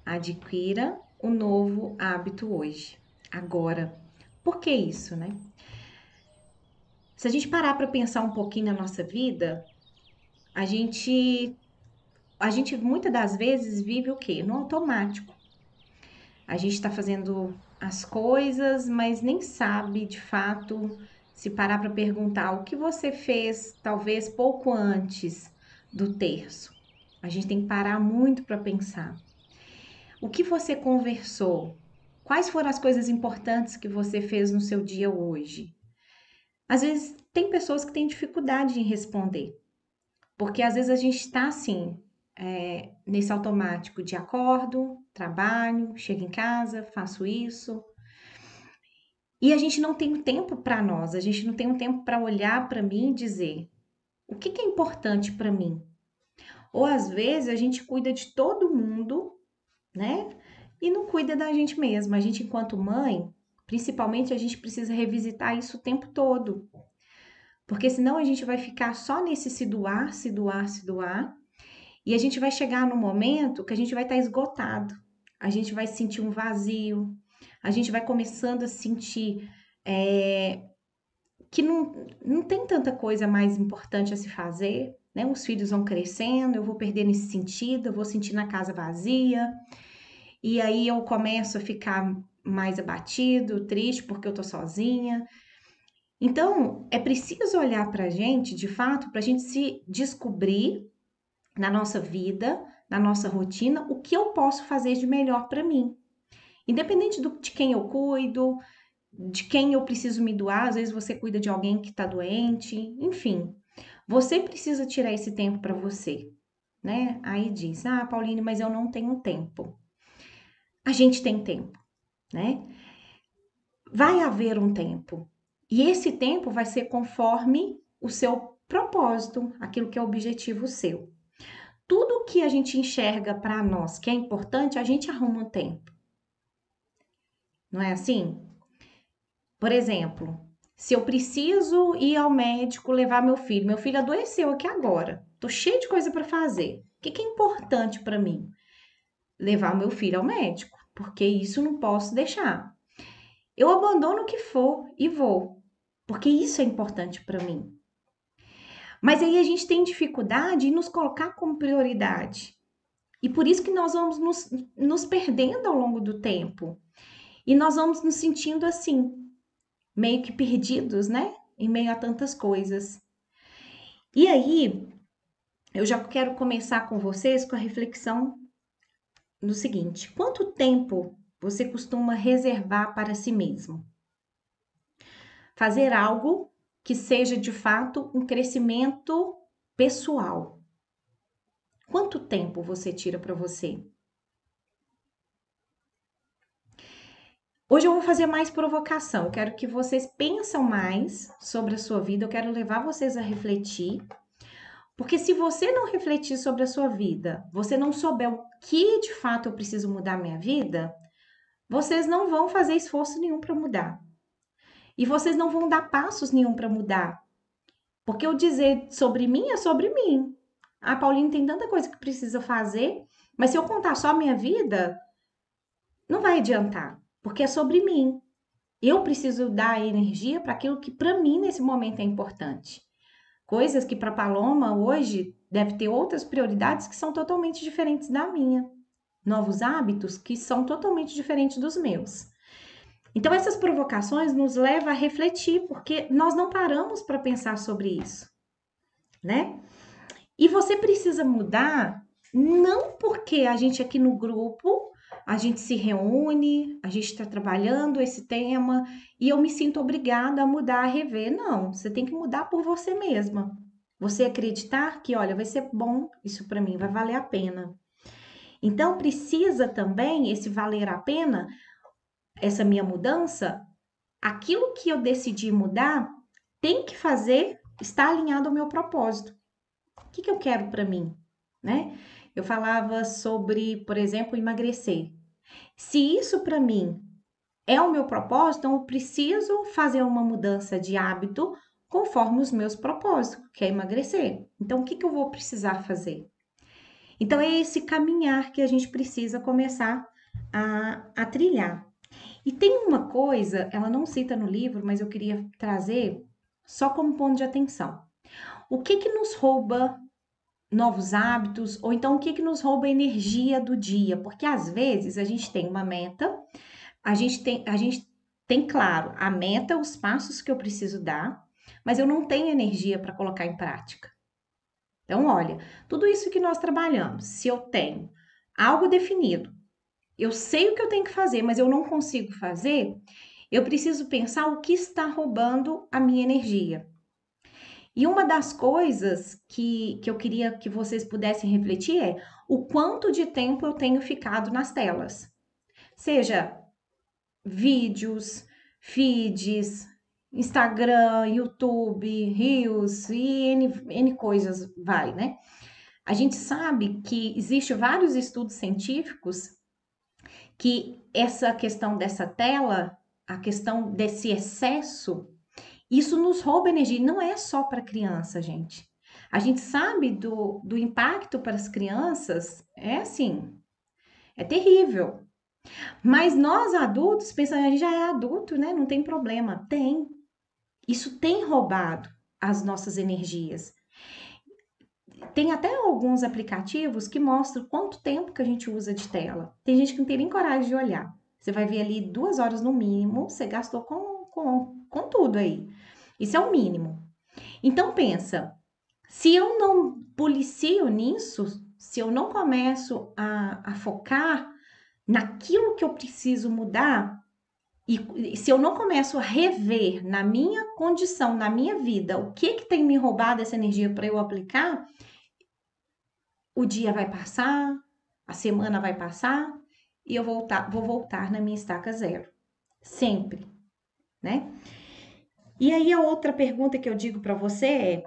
Adquira um novo hábito hoje, agora. Por que isso, né? Se a gente parar para pensar um pouquinho na nossa vida, a gente, a gente muitas das vezes vive o quê? No automático. A gente está fazendo as coisas, mas nem sabe de fato se parar para perguntar o que você fez, talvez pouco antes do terço. A gente tem que parar muito para pensar. O que você conversou? Quais foram as coisas importantes que você fez no seu dia hoje? Às vezes tem pessoas que têm dificuldade em responder, porque às vezes a gente está assim, nesse automático de acordo, trabalho, chego em casa, faço isso, e a gente não tem um tempo para nós, a gente não tem um tempo para olhar para mim e dizer o que que é importante para mim. Ou às vezes a gente cuida de todo mundo, né? E não cuida da gente mesma. A gente, enquanto mãe, principalmente, a gente precisa revisitar isso o tempo todo. Porque senão a gente vai ficar só nesse se doar, se doar, se doar. E a gente vai chegar no momento que a gente vai estar esgotado. A gente vai sentir um vazio. A gente vai começando a sentir que não tem tanta coisa mais importante a se fazer. Né? Os filhos vão crescendo, eu vou perder nesse sentido, eu vou sentir na casa vazia. E aí eu começo a ficar mais abatido, triste porque eu tô sozinha. Então, é preciso olhar pra gente, de fato, pra gente se descobrir na nossa vida, na nossa rotina, o que eu posso fazer de melhor pra mim. Independente de quem eu cuido, de quem eu preciso me doar, às vezes você cuida de alguém que tá doente, enfim. Você precisa tirar esse tempo pra você, né? Aí diz: "Ah, Pauline, mas eu não tenho tempo". A gente tem tempo, né? Vai haver um tempo. E esse tempo vai ser conforme o seu propósito, aquilo que é o objetivo seu. Tudo que a gente enxerga para nós que é importante, a gente arruma um tempo. Não é assim? Por exemplo, se eu preciso ir ao médico levar meu filho adoeceu aqui agora. Tô cheio de coisa para fazer. O que que é importante para mim? Levar o meu filho ao médico, porque isso não posso deixar. Eu abandono o que for e vou, porque isso é importante para mim. Mas aí a gente tem dificuldade em nos colocar como prioridade. E por isso que nós vamos nos perdendo ao longo do tempo. E nós vamos nos sentindo assim, meio que perdidos, né? Em meio a tantas coisas. E aí, eu já quero começar com vocês com a reflexão do seguinte: quanto tempo você costuma reservar para si mesmo? Fazer algo que seja de fato um crescimento pessoal. Quanto tempo você tira para você? Hoje eu vou fazer mais provocação. Eu quero que vocês pensem mais sobre a sua vida. Eu quero levar vocês a refletir. Porque se você não refletir sobre a sua vida, você não souber o que de fato eu preciso mudar na minha vida, vocês não vão fazer esforço nenhum para mudar. E vocês não vão dar passos nenhum para mudar. Porque eu dizer sobre mim é sobre mim. A Pauline tem tanta coisa que precisa fazer, mas se eu contar só a minha vida, não vai adiantar, porque é sobre mim. Eu preciso dar energia para aquilo que para mim nesse momento é importante. Coisas que para Paloma hoje deve ter outras prioridades que são totalmente diferentes da minha. Novos hábitos que são totalmente diferentes dos meus. Então essas provocações nos levam a refletir, porque nós não paramos para pensar sobre isso, né? E você precisa mudar não porque a gente aqui no grupo, a gente se reúne, a gente está trabalhando esse tema e eu me sinto obrigada a mudar, a rever. Não, você tem que mudar por você mesma. Você acreditar que, olha, vai ser bom isso para mim, vai valer a pena. Então precisa também esse valer a pena, essa minha mudança, aquilo que eu decidi mudar tem que fazer estar alinhado ao meu propósito. O que eu quero para mim, né? Eu falava sobre, por exemplo, emagrecer. Se isso para mim é o meu propósito, então eu preciso fazer uma mudança de hábito conforme os meus propósitos, que é emagrecer. Então, o que eu vou precisar fazer? Então, é esse caminhar que a gente precisa começar a trilhar. E tem uma coisa, ela não cita no livro, mas eu queria trazer só como ponto de atenção. O que que nos rouba novos hábitos, ou então o que que nos rouba energia do dia? Porque às vezes a gente tem uma meta, a gente tem claro a meta, os passos que eu preciso dar, mas eu não tenho energia para colocar em prática. Então, olha, tudo isso que nós trabalhamos, se eu tenho algo definido, eu sei o que eu tenho que fazer, mas eu não consigo fazer, eu preciso pensar o que está roubando a minha energia. E uma das coisas que eu queria que vocês pudessem refletir é o quanto de tempo eu tenho ficado nas telas. Seja vídeos, feeds, Instagram, YouTube, Reels e N coisas vai, né? A gente sabe que existe vários estudos científicos que essa questão dessa tela, a questão desse excesso, isso nos rouba energia. E não é só para criança, gente. A gente sabe do impacto para as crianças, é assim, é terrível. Mas nós adultos, pensando, a gente já é adulto, né? Não tem problema. Tem. Isso tem roubado as nossas energias. Tem até alguns aplicativos que mostram quanto tempo que a gente usa de tela. Tem gente que não tem nem coragem de olhar. Você vai ver ali 2 horas no mínimo, você gastou com tudo aí. Isso é o mínimo. Então pensa, se eu não policio nisso, se eu não começo a focar naquilo que eu preciso mudar, e se eu não começo a rever na minha condição, na minha vida, o que que tem me roubado essa energia para eu aplicar, o dia vai passar, a semana vai passar e eu vou voltar na minha estaca zero. Sempre, né? E aí a outra pergunta que eu digo para você é: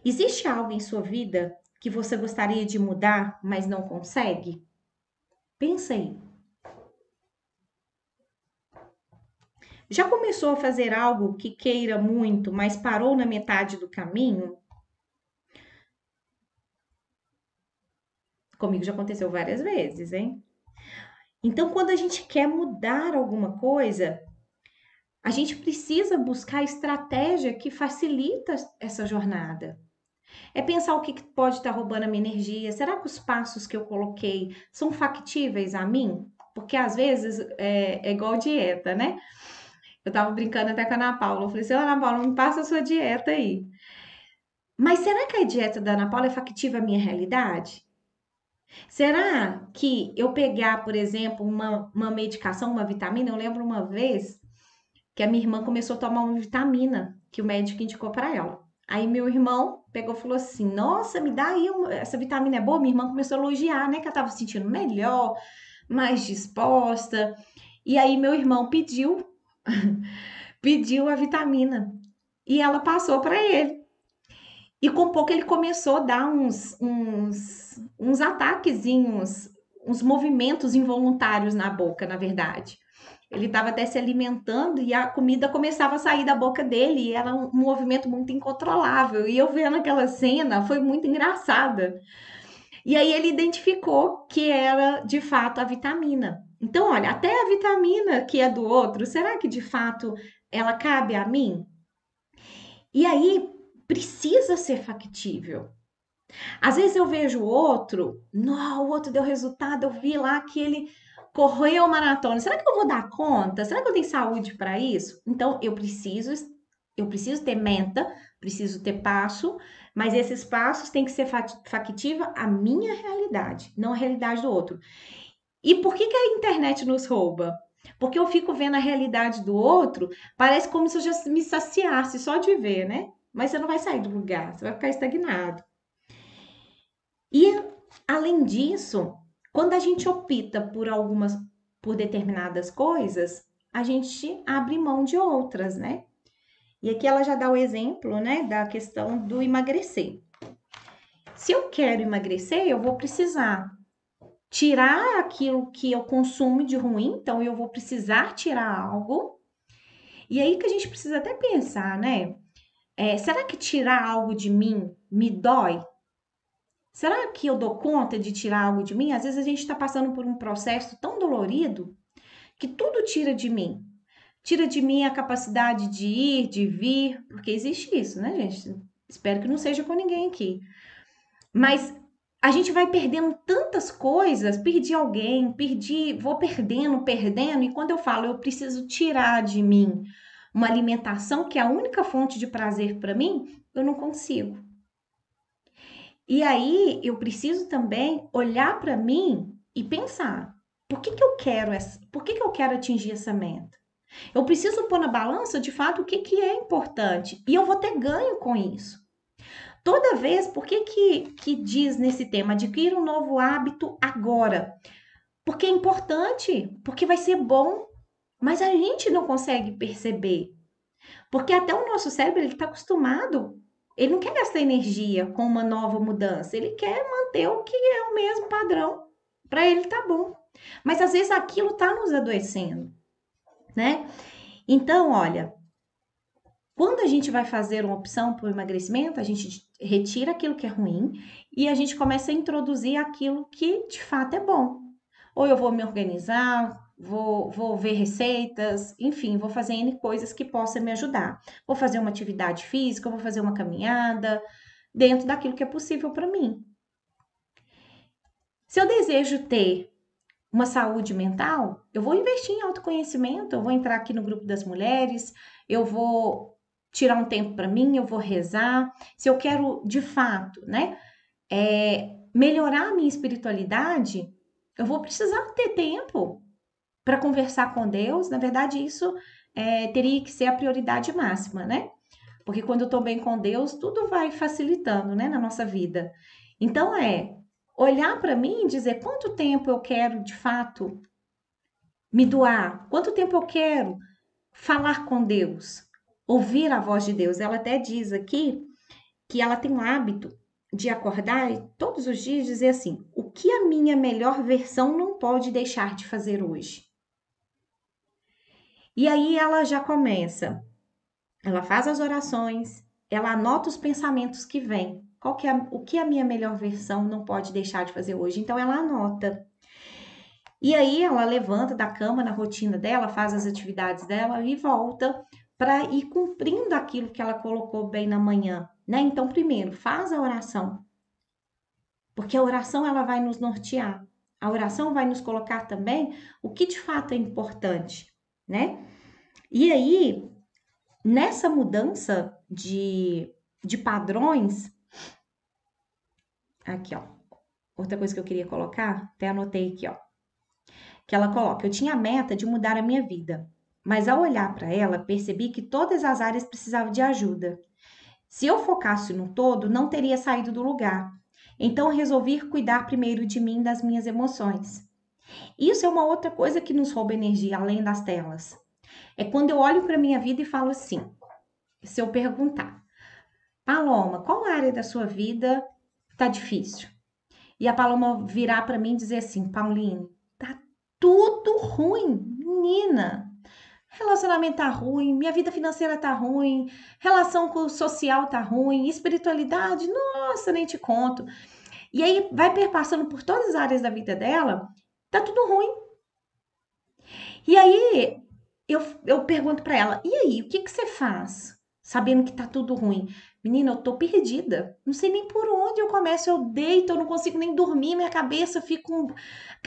existe algo em sua vida que você gostaria de mudar, mas não consegue? Pensa aí. Já começou a fazer algo que queira muito, mas parou na metade do caminho? Comigo já aconteceu várias vezes, hein? Então, quando a gente quer mudar alguma coisa, a gente precisa buscar estratégia que facilita essa jornada. É pensar o que pode estar roubando a minha energia. Será que os passos que eu coloquei são factíveis a mim? Porque às vezes é igual dieta, né? Eu tava brincando até com a Ana Paula. Eu falei assim: Ana Paula, me passa a sua dieta aí. Mas será que a dieta da Ana Paula é factível à minha realidade? Será que eu pegar, por exemplo, uma medicação, uma vitamina? Eu lembro uma vez que a minha irmã começou a tomar uma vitamina que o médico indicou para ela. Aí meu irmão pegou e falou assim: Nossa, me dá aí essa vitamina é boa. Minha irmã começou a elogiar, né? Que ela tava se sentindo melhor, mais disposta. E aí meu irmão pediu a vitamina e ela passou para ele. E com pouco ele começou a dar uns ataquezinhos, uns movimentos involuntários na boca, na verdade. Ele estava até se alimentando e a comida começava a sair da boca dele e era um movimento muito incontrolável. E eu vendo aquela cena foi muito engraçada. E aí ele identificou que era de fato a vitamina. Então, olha, até a vitamina que é do outro, será que de fato ela cabe a mim? E aí precisa ser factível. Às vezes eu vejo o outro, não, o outro deu resultado, eu vi lá que ele correu maratona. Será que eu vou dar conta? Será que eu tenho saúde para isso? Então eu preciso ter meta, preciso ter passo, mas esses passos têm que ser factível à minha realidade, não à realidade do outro. E por que que a internet nos rouba? Porque eu fico vendo a realidade do outro, parece como se eu já me saciasse só de ver, né? Mas você não vai sair do lugar, você vai ficar estagnado. E além disso, quando a gente opta por determinadas coisas, a gente abre mão de outras, né? E aqui ela já dá o exemplo, né, da questão do emagrecer. Se eu quero emagrecer, eu vou precisar tirar aquilo que eu consumo de ruim, então eu vou precisar tirar algo. E aí que a gente precisa até pensar, né? Será que tirar algo de mim me dói? Será que eu dou conta de tirar algo de mim? Às vezes a gente está passando por um processo tão dolorido que tudo tira de mim. Tira de mim a capacidade de ir, de vir, porque existe isso, né, gente? Espero que não seja com ninguém aqui. Mas a gente vai perdendo tantas coisas, perdi alguém, vou perdendo, e quando eu falo eu preciso tirar de mim uma alimentação que é a única fonte de prazer para mim, eu não consigo. E aí eu preciso também olhar para mim e pensar, por que eu quero atingir essa meta? Eu preciso pôr na balança de fato o que é importante e eu vou ter ganho com isso. Toda vez, por que diz nesse tema, adquira um novo hábito agora? Porque é importante, porque vai ser bom, mas a gente não consegue perceber. Porque até o nosso cérebro, ele está acostumado, ele não quer gastar energia com uma nova mudança, ele quer manter o que é o mesmo padrão. Para ele tá bom. Mas às vezes aquilo está nos adoecendo, né? Então, olha, quando a gente vai fazer uma opção por emagrecimento, a gente retira aquilo que é ruim e a gente começa a introduzir aquilo que de fato é bom. Ou eu vou me organizar, vou ver receitas, enfim, vou fazer N coisas que possam me ajudar. Vou fazer uma atividade física, vou fazer uma caminhada, dentro daquilo que é possível para mim. Se eu desejo ter uma saúde mental, eu vou investir em autoconhecimento, eu vou entrar aqui no grupo das mulheres, eu vou tirar um tempo para mim, eu vou rezar. Se eu quero de fato, né, melhorar a minha espiritualidade, eu vou precisar ter tempo para conversar com Deus. Na verdade, isso teria que ser a prioridade máxima, né? Porque quando eu estou bem com Deus, tudo vai facilitando, né, na nossa vida. Então, olhar para mim e dizer quanto tempo eu quero de fato me doar, quanto tempo eu quero falar com Deus, ouvir a voz de Deus. Ela até diz aqui que ela tem um hábito de acordar e todos os dias dizer assim: o que a minha melhor versão não pode deixar de fazer hoje? E aí ela já começa, ela faz as orações, ela anota os pensamentos que vêm. O que a minha melhor versão não pode deixar de fazer hoje? Então ela anota. E aí ela levanta da cama na rotina dela, faz as atividades dela e volta para ir cumprindo aquilo que ela colocou bem na manhã, né? Então, primeiro, faz a oração, porque a oração ela vai nos nortear. A oração vai nos colocar também o que de fato é importante, né? E aí, nessa mudança de padrões, aqui, ó, outra coisa que eu queria colocar, até anotei aqui, ó, que ela coloca: eu tinha a meta de mudar a minha vida, mas ao olhar para ela, percebi que todas as áreas precisavam de ajuda. Se eu focasse no todo, não teria saído do lugar. Então resolvi cuidar primeiro de mim, das minhas emoções. Isso é uma outra coisa que nos rouba energia, além das telas. É quando eu olho para minha vida e falo assim: se eu perguntar, Paloma, qual área da sua vida tá difícil? E a Paloma virar para mim e dizer assim: Pauline, tá tudo ruim, menina. Relacionamento tá ruim, minha vida financeira tá ruim, relação com o social tá ruim, espiritualidade, nossa, nem te conto. E aí vai perpassando por todas as áreas da vida dela, tá tudo ruim. E aí eu pergunto para ela: e aí, o que você faz? Sabendo que tá tudo ruim. Menina, eu tô perdida. Não sei nem por onde eu começo. Eu deito, eu não consigo nem dormir. Minha cabeça fica com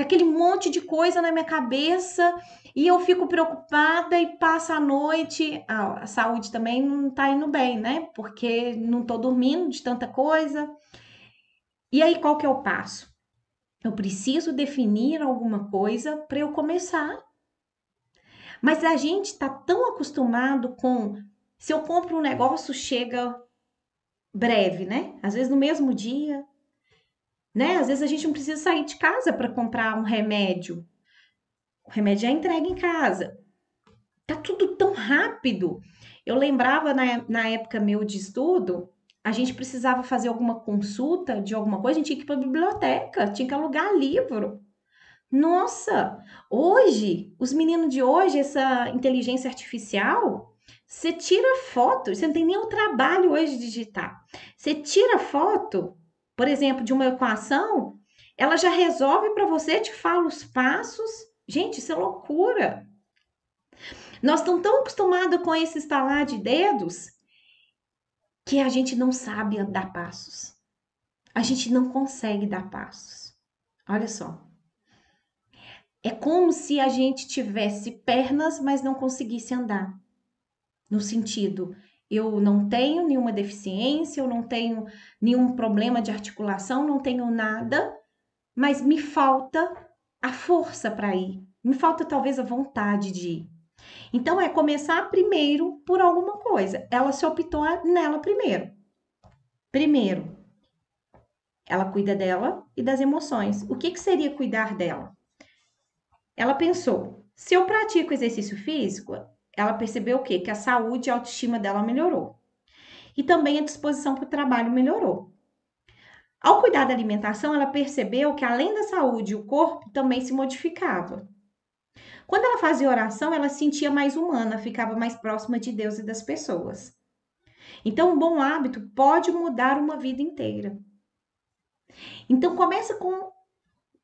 aquele monte de coisa na minha cabeça. E eu fico preocupada e passa a noite. A saúde também não tá indo bem, né? Porque não tô dormindo de tanta coisa. E aí, qual que é o passo? Eu preciso definir alguma coisa para eu começar. Mas a gente está tão acostumado com, se eu compro um negócio, chega breve, né? Às vezes no mesmo dia, né? Às vezes a gente não precisa sair de casa para comprar um remédio. O remédio é entregue em casa. Tá tudo tão rápido. Eu lembrava na época meu de estudo, a gente precisava fazer alguma consulta de alguma coisa, a gente tinha que ir para a biblioteca, tinha que alugar livro. Nossa, hoje, os meninos de hoje, essa inteligência artificial, você tira foto, você não tem nem o trabalho hoje de digitar. Você tira foto, por exemplo, de uma equação, ela já resolve para você, te fala os passos. Gente, isso é loucura. Nós estamos tão acostumados com esse estalar de dedos que a gente não sabe dar passos. A gente não consegue dar passos. Olha só. É como se a gente tivesse pernas, mas não conseguisse andar. No sentido, eu não tenho nenhuma deficiência, eu não tenho nenhum problema de articulação, não tenho nada, mas me falta a força para ir. Me falta talvez a vontade de ir. Então é começar primeiro por alguma coisa. Ela se optou nela primeiro. Primeiro, ela cuida dela e das emoções. O que seria cuidar dela? Ela pensou: se eu pratico exercício físico, ela percebeu o quê? Que a saúde e a autoestima dela melhorou. E também a disposição para o trabalho melhorou. Ao cuidar da alimentação, ela percebeu que além da saúde, o corpo também se modificava. Quando ela fazia oração, ela se sentia mais humana, ficava mais próxima de Deus e das pessoas. Então, um bom hábito pode mudar uma vida inteira. Então, começa com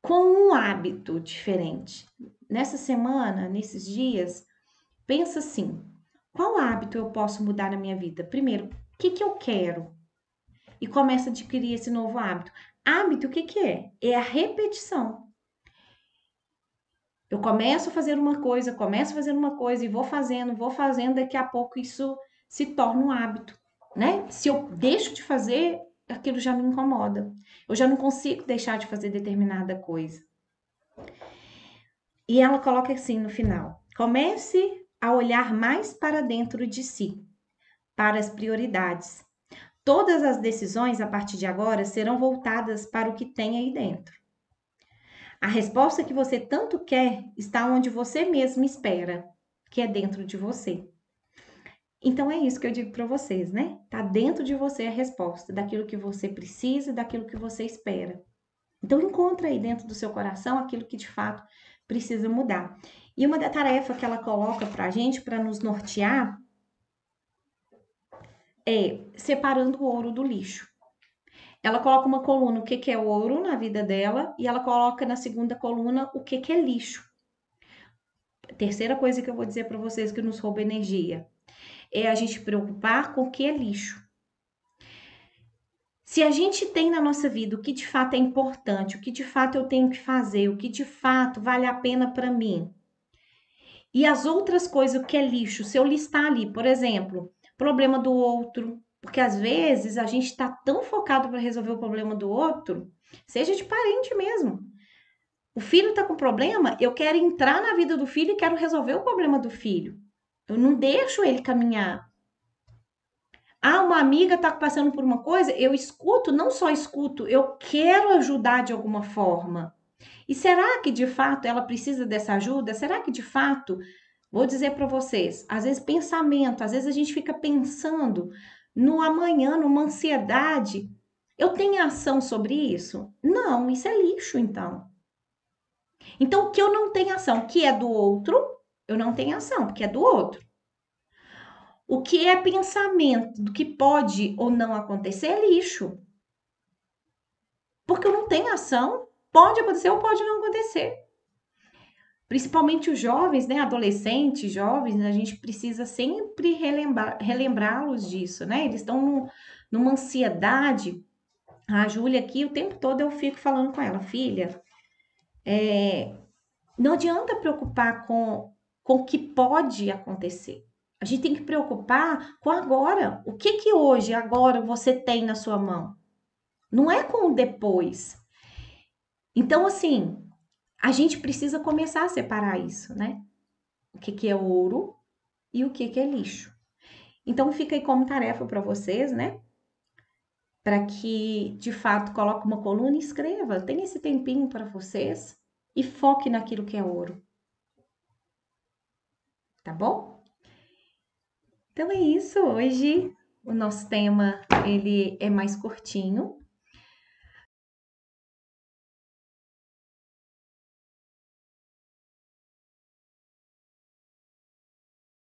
um hábito diferente. Nessa semana, nesses dias, pensa assim: qual hábito eu posso mudar na minha vida? Primeiro, o que eu quero? E começa a adquirir esse novo hábito. Hábito, o que é? É a repetição. Eu começo a fazer uma coisa e vou fazendo, daqui a pouco isso se torna um hábito, né? Se eu deixo de fazer, aquilo já me incomoda. Eu já não consigo deixar de fazer determinada coisa. E ela coloca assim no final: comece a olhar mais para dentro de si, para as prioridades. Todas as decisões a partir de agora serão voltadas para o que tem aí dentro. A resposta que você tanto quer está onde você mesmo espera, que é dentro de você. Então é isso que eu digo para vocês, né? Tá dentro de você a resposta daquilo que você precisa, daquilo que você espera. Então encontra aí dentro do seu coração aquilo que de fato precisa mudar. E uma da tarefa que ela coloca para a gente, para nos nortear, é separando o ouro do lixo. Ela coloca uma coluna o que é ouro na vida dela e ela coloca na segunda coluna o que é lixo. Terceira coisa que eu vou dizer para vocês que nos rouba energia é a gente preocupar com o que é lixo. Se a gente tem na nossa vida o que de fato é importante, o que de fato eu tenho que fazer, o que de fato vale a pena para mim, e as outras coisas, o que é lixo, se eu listar ali, por exemplo, problema do outro, porque às vezes a gente está tão focado para resolver o problema do outro, seja de parente mesmo. O filho está com problema, eu quero entrar na vida do filho e quero resolver o problema do filho. Eu não deixo ele caminhar. Ah, uma amiga está passando por uma coisa, eu escuto, não só escuto, eu quero ajudar de alguma forma. E será que de fato ela precisa dessa ajuda? Será que de fato, vou dizer para vocês, às vezes pensamento, às vezes a gente fica pensando no amanhã, numa ansiedade. Eu tenho ação sobre isso? Não, isso é lixo então. Então, o que eu não tenho ação, que é do outro, eu não tenho ação, porque é do outro. O que é pensamento do que pode ou não acontecer é lixo. Porque eu não tenho ação, pode acontecer ou pode não acontecer. Principalmente os jovens, né, adolescentes, jovens, a gente precisa sempre relembrá-los disso, né? Eles estão numa ansiedade. A Júlia aqui, o tempo todo eu fico falando com ela: filha, não adianta preocupar com o que pode acontecer. A gente tem que preocupar com agora. O que hoje, agora, você tem na sua mão? Não é com o depois. Então, assim, a gente precisa começar a separar isso, né? O que é ouro e o que é lixo. Então, fica aí como tarefa para vocês, né? Para que, de fato, coloque uma coluna e escreva. Tenha esse tempinho para vocês e foque naquilo que é ouro. Tá bom? Então é isso. Hoje o nosso tema ele é mais curtinho,